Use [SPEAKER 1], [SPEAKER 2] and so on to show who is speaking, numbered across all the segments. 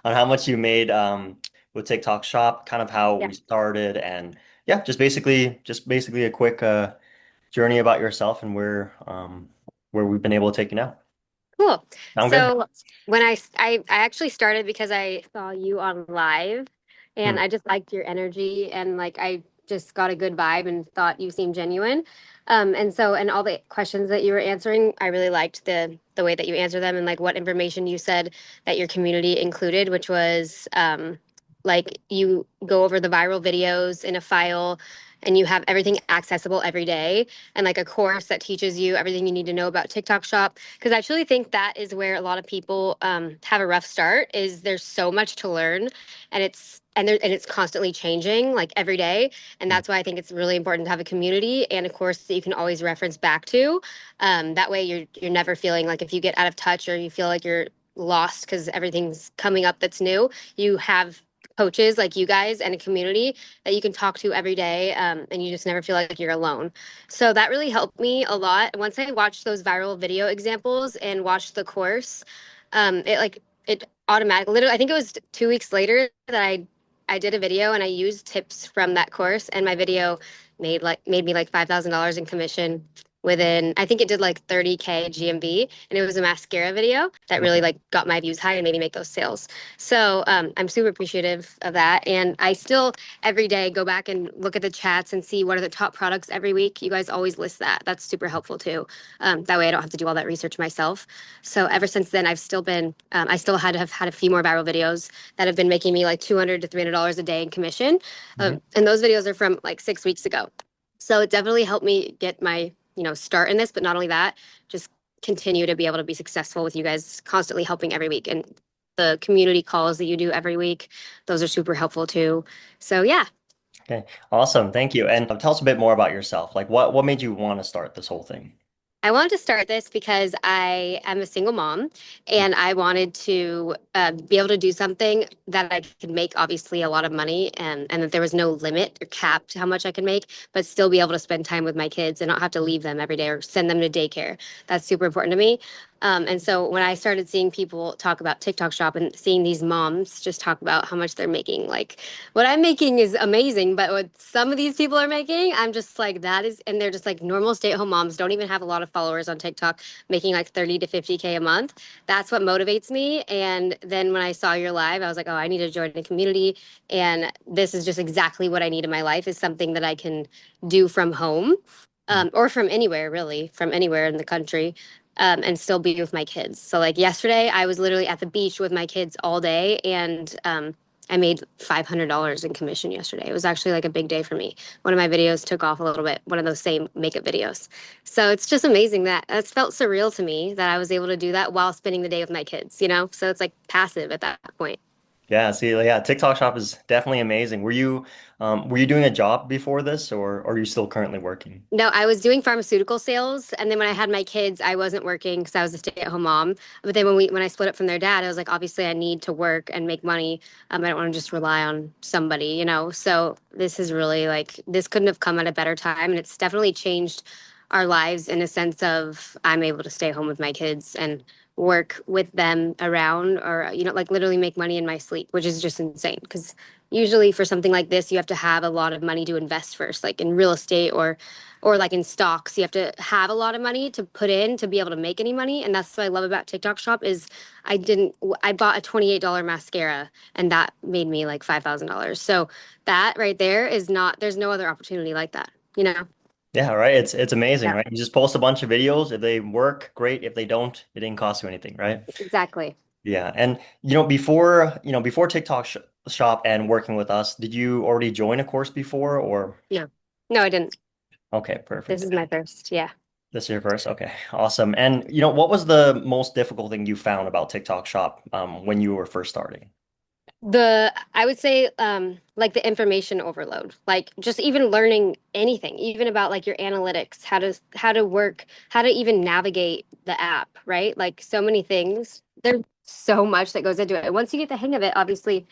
[SPEAKER 1] on how much you made with TikTok Shop, kind of how
[SPEAKER 2] Yeah,
[SPEAKER 1] we started, and yeah, just basically a quick journey about yourself and where we've been able to take you now.
[SPEAKER 2] cool.
[SPEAKER 1] Sound good?
[SPEAKER 2] So when I actually started because I saw you on live and
[SPEAKER 1] Hmm.
[SPEAKER 2] I just liked your energy and like I just got a good vibe and thought you seemed genuine. And all the questions that you were answering, I really liked the way that you answer them and like what information you said that your community included, which was like you go over the viral videos in a file and you have everything accessible every day and like a course that teaches you everything you need to know about TikTok Shop. Because I truly think that is where a lot of people have a rough start. Is there's so much to learn, and it's constantly changing like every day, and that's why I think it's really important to have a community and a course that you can always reference back to. That way, you're never feeling like if you get out of touch or you feel like you're lost because everything's coming up that's new. You have coaches like you guys and a community that you can talk to every day, and you just never feel like you're alone. So that really helped me a lot. Once I watched those viral video examples and watched the course, it automatically, literally, I think it was 2 weeks later that I did a video and I used tips from that course, and my video made me like $5,000 in commission within, I think it did like 30K GMV, and it was a mascara video that really like got my views high and made me make those sales. So I'm super appreciative of that, and I still every day go back and look at the chats and see what are the top products every week. You guys always list that. That's super helpful too. That way I don't have to do all that research myself. So ever since then, I still had to have had a few more viral videos that have been making me like $200 to $300 a day in commission.
[SPEAKER 1] Mhm.
[SPEAKER 2] And those videos are from like 6 weeks ago. So it definitely helped me get my, start in this, but not only that, just continue to be able to be successful with you guys constantly helping every week. And the community calls that you do every week, those are super helpful too. So yeah,
[SPEAKER 1] Okay, awesome. Thank you. And tell us a bit more about yourself. Like, what made you want to start this whole thing?
[SPEAKER 2] I wanted to start this because I am a single mom and I wanted to be able to do something that I could make obviously a lot of money, and that there was no limit or cap to how much I could make, but still be able to spend time with my kids and not have to leave them every day or send them to daycare. That's super important to me. And so when I started seeing people talk about TikTok Shop and seeing these moms just talk about how much they're making, like what I'm making is amazing, but what some of these people are making, I'm just like, that is, and they're just like normal stay-at-home moms, don't even have a lot of followers on TikTok, making like 30 to 50K a month. That's what motivates me. And then when I saw your live, I was like, oh, I need to join a community. And this is just exactly what I need in my life, is something that I can do from home. Or from anywhere, really, from anywhere in the country, and still be with my kids. So, like yesterday, I was literally at the beach with my kids all day, and I made $500 in commission yesterday. It was actually like a big day for me. One of my videos took off a little bit, one of those same makeup videos. So it's just amazing that it's felt surreal to me that I was able to do that while spending the day with my kids. So it's like passive at that point.
[SPEAKER 1] Yeah, see, yeah, TikTok Shop is definitely amazing. Were you doing a job before this, or are you still currently working?
[SPEAKER 2] No, I was doing pharmaceutical sales, and then when I had my kids, I wasn't working because I was a stay-at-home mom. But then when I split up from their dad, I was like, obviously, I need to work and make money. I don't want to just rely on somebody. So this is really like this couldn't have come at a better time, and it's definitely changed our lives in a sense of I'm able to stay home with my kids and work with them around, or like literally make money in my sleep, which is just insane because usually for something like this, you have to have a lot of money to invest first, like in real estate or like in stocks. You have to have a lot of money to put in to be able to make any money. And that's what I love about TikTok Shop is I bought a $28 mascara and that made me like $5,000. So that right there is not, there's no other opportunity like that.
[SPEAKER 1] Yeah, right. It's amazing,
[SPEAKER 2] Yeah,
[SPEAKER 1] right? You just post a bunch of videos. If they work, great. If they don't, it didn't cost you anything, right?
[SPEAKER 2] exactly.
[SPEAKER 1] Yeah, and before TikTok sh Shop and working with us, did you already join a course before, or
[SPEAKER 2] No, no, I didn't.
[SPEAKER 1] okay,
[SPEAKER 2] This
[SPEAKER 1] perfect.
[SPEAKER 2] is my first. Yeah.
[SPEAKER 1] This is your first. Okay, awesome. And what was the most difficult thing you found about TikTok Shop when you were first starting?
[SPEAKER 2] I would say like the information overload, like just even learning anything, even about like your analytics, how to work, how to even navigate the app, right? Like so many things. There's so much that goes into it. And once you get the hang of it, obviously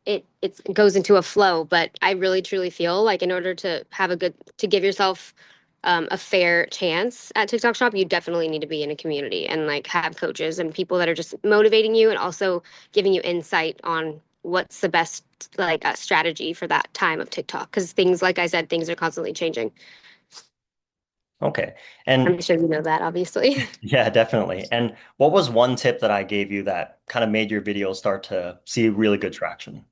[SPEAKER 2] it goes into a flow, but I really truly feel like in order to have a good to give yourself a fair chance at TikTok Shop, you definitely need to be in a community and like have coaches and people that are just motivating you and also giving you insight on what's the best like strategy for that time of TikTok. Because things, like I said, things are constantly changing.
[SPEAKER 1] Okay. And
[SPEAKER 2] I'm sure you know that, obviously.
[SPEAKER 1] yeah, definitely. And what was one tip that I gave you that kind of made your videos start to see really good traction?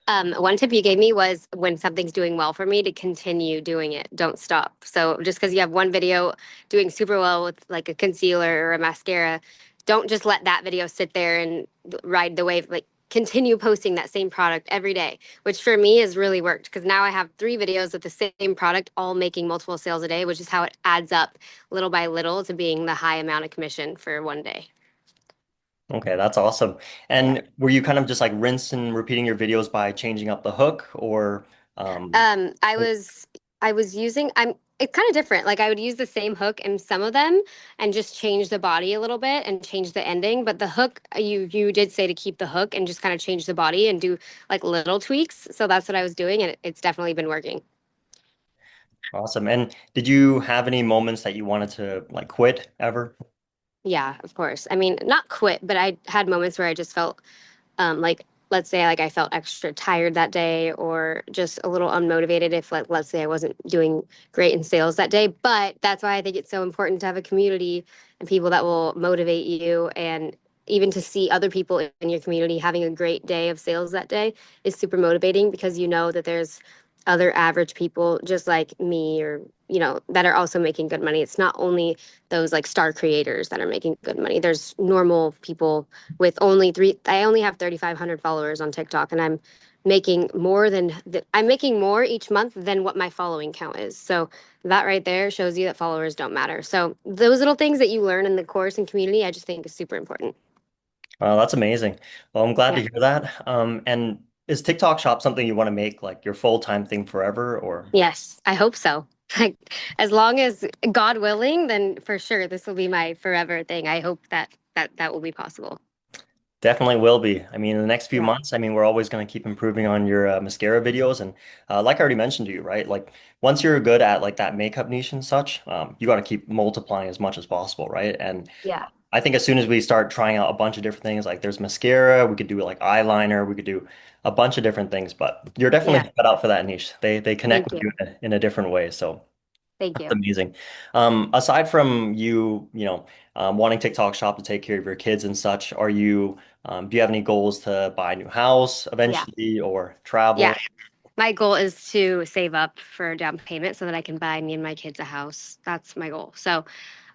[SPEAKER 2] One tip you gave me was when something's doing well for me to continue doing it. Don't stop. So just because you have one video doing super well with like a concealer or a mascara, don't just let that video sit there and ride the wave. Like continue posting that same product every day, which for me has really worked because now I have 3 videos with the same product, all making multiple sales a day, which is how it adds up little by little to being the high amount of commission for one day.
[SPEAKER 1] Okay, that's awesome.
[SPEAKER 2] Yeah.
[SPEAKER 1] And were you kind of just like rinse and repeating your videos by changing up the hook or
[SPEAKER 2] I was using it's kind of different. Like I would use the same hook in some of them and just change the body a little bit and change the ending. But the hook, you did say to keep the hook and just kind of change the body and do like little tweaks. So that's what I was doing, and it's definitely been working.
[SPEAKER 1] awesome. And did you have any moments that you wanted to like quit ever?
[SPEAKER 2] Yeah, of course. I mean, not quit, but I had moments where I just felt like let's say like I felt extra tired that day or just a little unmotivated if like let's say I wasn't doing great in sales that day. But that's why I think it's so important to have a community and people that will motivate you and even to see other people in your community having a great day of sales that day is super motivating because you know that there's other average people just like me or that are also making good money. It's not only those like star creators that are making good money. There's normal people with only three. I only have 3,500 followers on TikTok, and I'm making more each month than what my following count is. So that right there shows you that followers don't matter. So those little things that you learn in the course and community, I just think is super important.
[SPEAKER 1] That's amazing. Well, I'm glad to
[SPEAKER 2] Yeah.
[SPEAKER 1] hear that. And is TikTok Shop something you want to make like your full-time thing forever or?
[SPEAKER 2] Yes, I hope so. Like as long as God willing, then for sure this will be my forever thing. I hope that will be possible.
[SPEAKER 1] Definitely will be. I mean, in the next few
[SPEAKER 2] Yeah.
[SPEAKER 1] months, I mean, we're always going to keep improving on your mascara videos. And like I already mentioned to you, right? Like once you're good at like that makeup niche and such, you got to keep multiplying as much as possible, right? And
[SPEAKER 2] Yeah.
[SPEAKER 1] I think as soon as we start trying out a bunch of different things, like there's mascara, we could do like eyeliner, we could do a bunch of different things, but you're
[SPEAKER 2] Yeah.
[SPEAKER 1] definitely cut out for that niche. They connect
[SPEAKER 2] Thank
[SPEAKER 1] with
[SPEAKER 2] you.
[SPEAKER 1] you in a different way. So
[SPEAKER 2] Thank
[SPEAKER 1] that's
[SPEAKER 2] you.
[SPEAKER 1] amazing. Aside from wanting TikTok Shop to take care of your kids and such, do you have any goals to buy a new house
[SPEAKER 2] Yeah.
[SPEAKER 1] eventually or
[SPEAKER 2] Yeah.
[SPEAKER 1] travel?
[SPEAKER 2] My goal is to save up for a down payment so that I can buy me and my kids a house. That's my goal. So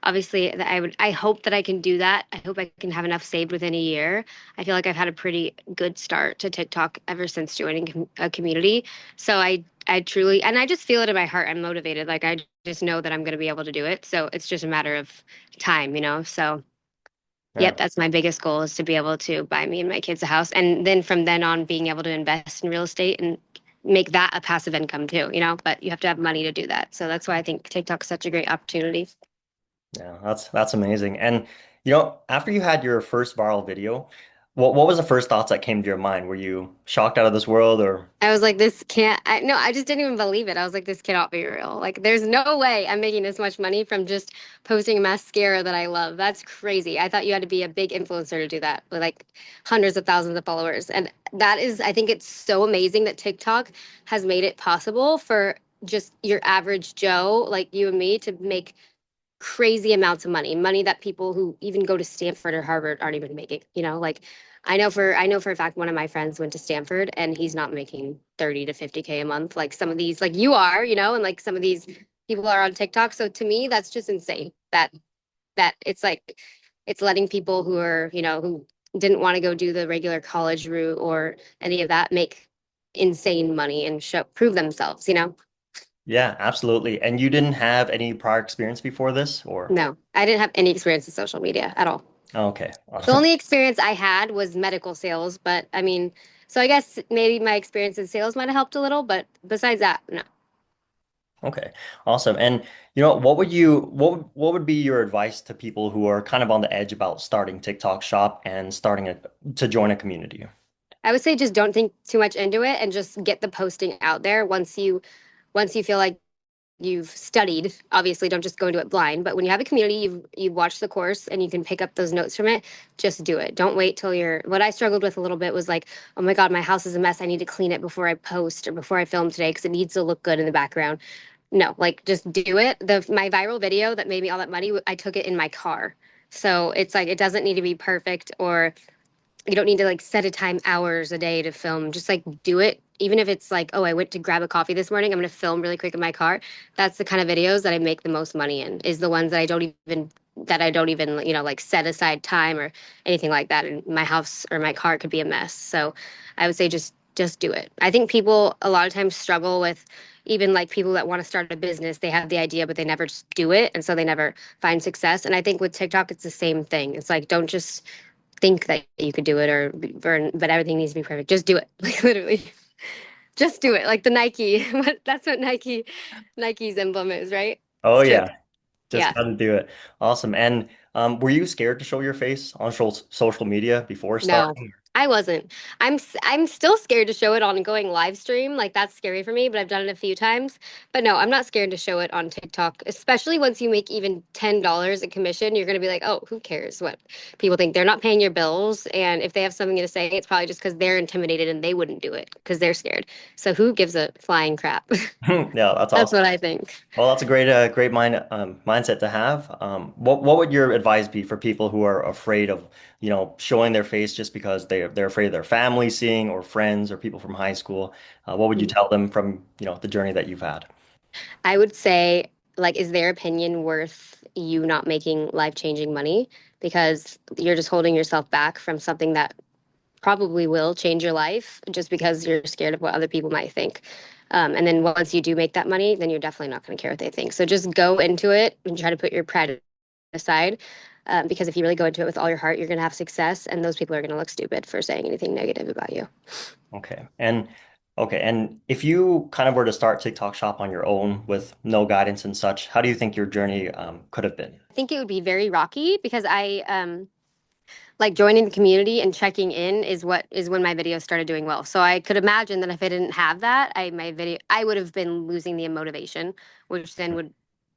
[SPEAKER 2] obviously I hope that I can do that. I hope I can have enough saved within a year. I feel like I've had a pretty good start to TikTok ever since joining a community. So I truly and I just feel it in my heart. I'm motivated. Like I just know that I'm going to be able to do it. So it's just a matter of time. So
[SPEAKER 1] Yeah.
[SPEAKER 2] yep, that's my biggest goal is to be able to buy me and my kids a house. And then from then on, being able to invest in real estate and make that a passive income too. But you have to have money to do that. So that's why I think TikTok's such a great opportunity.
[SPEAKER 1] Yeah, that's amazing. And after you had your first viral video, what was the first thoughts that came to your mind? Were you shocked out of this world or
[SPEAKER 2] I was like, this can't, no, I just didn't even believe it. I was like, this cannot be real. Like, there's no way I'm making this much money from just posting a mascara that I love. That's crazy. I thought you had to be a big influencer to do that with like hundreds of thousands of followers. And I think it's so amazing that TikTok has made it possible for just your average Joe, like you and me, to make crazy amounts of money that people who even go to Stanford or Harvard aren't even making. Like I know for a fact one of my friends went to Stanford and he's not making 30 to 50K a month like some of these like you are, and like some of these people are on TikTok. So to me that's just insane that it's like it's letting people who didn't want to go do the regular college route or any of that make insane money and prove themselves.
[SPEAKER 1] yeah, absolutely. And you didn't have any prior experience before this or
[SPEAKER 2] No, I didn't have any experience in social media at all.
[SPEAKER 1] okay.
[SPEAKER 2] The only experience I had was medical sales, but I mean, so I guess maybe my experience in sales might have helped a little, but besides that, no.
[SPEAKER 1] Okay, awesome. And what would be your advice to people who are kind of on the edge about starting TikTok Shop and to join a community?
[SPEAKER 2] I would say just don't think too much into it and just get the posting out there once you feel like you've studied. Obviously, don't just go into it blind. But when you have a community, you've watched the course and you can pick up those notes from it. Just do it. Don't wait till you're. What I struggled with a little bit was like, oh my God, my house is a mess. I need to clean it before I post or before I film today because it needs to look good in the background. No, like just do it. The my viral video that made me all that money, I took it in my car. So it's like it doesn't need to be perfect or you don't need to like set a time hours a day to film. Just like do it. Even if it's like, oh, I went to grab a coffee this morning, I'm going to film really quick in my car. That's the kind of videos that I make the most money in, is the ones that I don't even, like set aside time or anything like that. And my house or my car could be a mess. So I would say just do it. I think people a lot of times struggle with even like people that want to start a business, they have the idea, but they never just do it. And so they never find success. And I think with TikTok, it's the same thing. It's like, don't just think that you could do it but everything needs to be perfect. Just do it. Like literally. Just do it. Like the Nike. That's what Nike's emblem is, right?
[SPEAKER 1] Oh
[SPEAKER 2] It's just
[SPEAKER 1] yeah, just
[SPEAKER 2] yeah.
[SPEAKER 1] got to do it. Awesome. And were you scared to show your face on social media before
[SPEAKER 2] No,
[SPEAKER 1] starting?
[SPEAKER 2] I wasn't. I'm still scared to show it on going live stream. Like that's scary for me, but I've done it a few times. But no, I'm not scared to show it on TikTok, especially once you make even $10 a commission, you're gonna be like, oh, who cares what people think? They're not paying your bills, and if they have something to say, it's probably just because they're intimidated and they wouldn't do it because they're scared. So who gives a flying crap?
[SPEAKER 1] Yeah, that's
[SPEAKER 2] That's
[SPEAKER 1] awesome.
[SPEAKER 2] what I think.
[SPEAKER 1] Well, that's a great mindset to have. What would your advice be for people who are afraid of, showing their face just because they're afraid of their family seeing or friends or people from high school? What would you tell them from, the journey that you've had?
[SPEAKER 2] I would say, like, is their opinion worth you not making life-changing money? Because you're just holding yourself back from something that probably will change your life just because you're scared of what other people might think. And then once you do make that money, then you're definitely not going to care what they think. So just go into it and try to put your pride aside. Because if you really go into it with all your heart, you're going to have success, and those people are going to look stupid for saying anything negative about you.
[SPEAKER 1] Okay. And if you kind of were to start TikTok shop on your own with no guidance and such, how do you think your journey could have been?
[SPEAKER 2] I think it would be very rocky because like joining the community and checking in is when my videos started doing well. So I could imagine that if I didn't have that, I would have been losing the motivation, which then would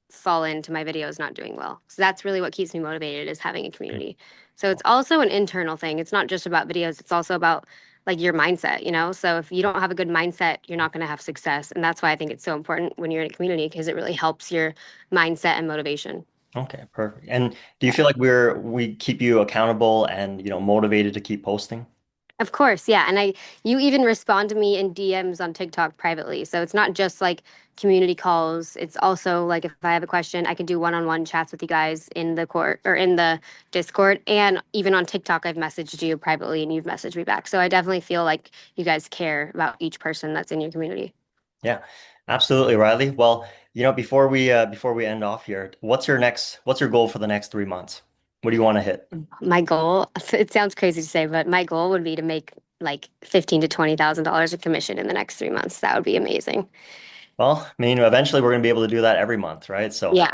[SPEAKER 2] fall into my videos not doing well. So that's really what keeps me motivated is having a community. So it's also an internal thing. It's not just about videos, it's also about like your mindset. So if you don't have a good mindset, you're not going to have success. And that's why I think it's so important when you're in a community because it really helps your mindset and motivation.
[SPEAKER 1] Okay, perfect. And do you feel like we keep you accountable and, motivated to keep posting?
[SPEAKER 2] Of course, yeah. And you even respond to me in DMs on TikTok privately. So it's not just like community calls. It's also like if I have a question, I can do one-on-one chats with you guys in the court or in the Discord. And even on TikTok, I've messaged you privately and you've messaged me back. So I definitely feel like you guys care about each person that's in your community.
[SPEAKER 1] Yeah, absolutely, Rylee. Well, before we end off here, what's your goal for the next 3 months? What do you want to hit?
[SPEAKER 2] My goal, it sounds crazy to say, but my goal would be to make like 15 to $20,000 a commission in the next 3 months. That would be amazing.
[SPEAKER 1] Well, I mean, eventually we're going to be able to do that every month, right? So
[SPEAKER 2] Yeah.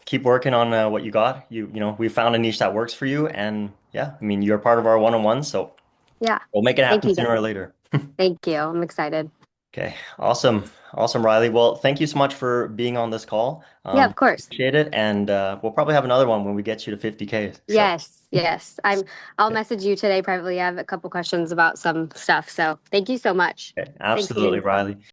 [SPEAKER 1] keep working on what you got. We found a niche that works for you, and yeah, I mean, you're part of our one-on-one, so
[SPEAKER 2] Yeah.
[SPEAKER 1] we'll make it
[SPEAKER 2] Thank
[SPEAKER 1] happen
[SPEAKER 2] you
[SPEAKER 1] sooner
[SPEAKER 2] guys.
[SPEAKER 1] or later.
[SPEAKER 2] Thank you. I'm excited.
[SPEAKER 1] Okay, awesome, awesome, Rylee. Well, thank you so much for being on this call.
[SPEAKER 2] Yeah, of course.
[SPEAKER 1] Appreciate it, and we'll probably have another one when we get you to 50K. So,
[SPEAKER 2] Yes, yes. I'll
[SPEAKER 1] okay,
[SPEAKER 2] message you today privately. I have a couple questions about some stuff. So thank you so much.
[SPEAKER 1] okay,
[SPEAKER 2] Thanks again.
[SPEAKER 1] absolutely, Rylee.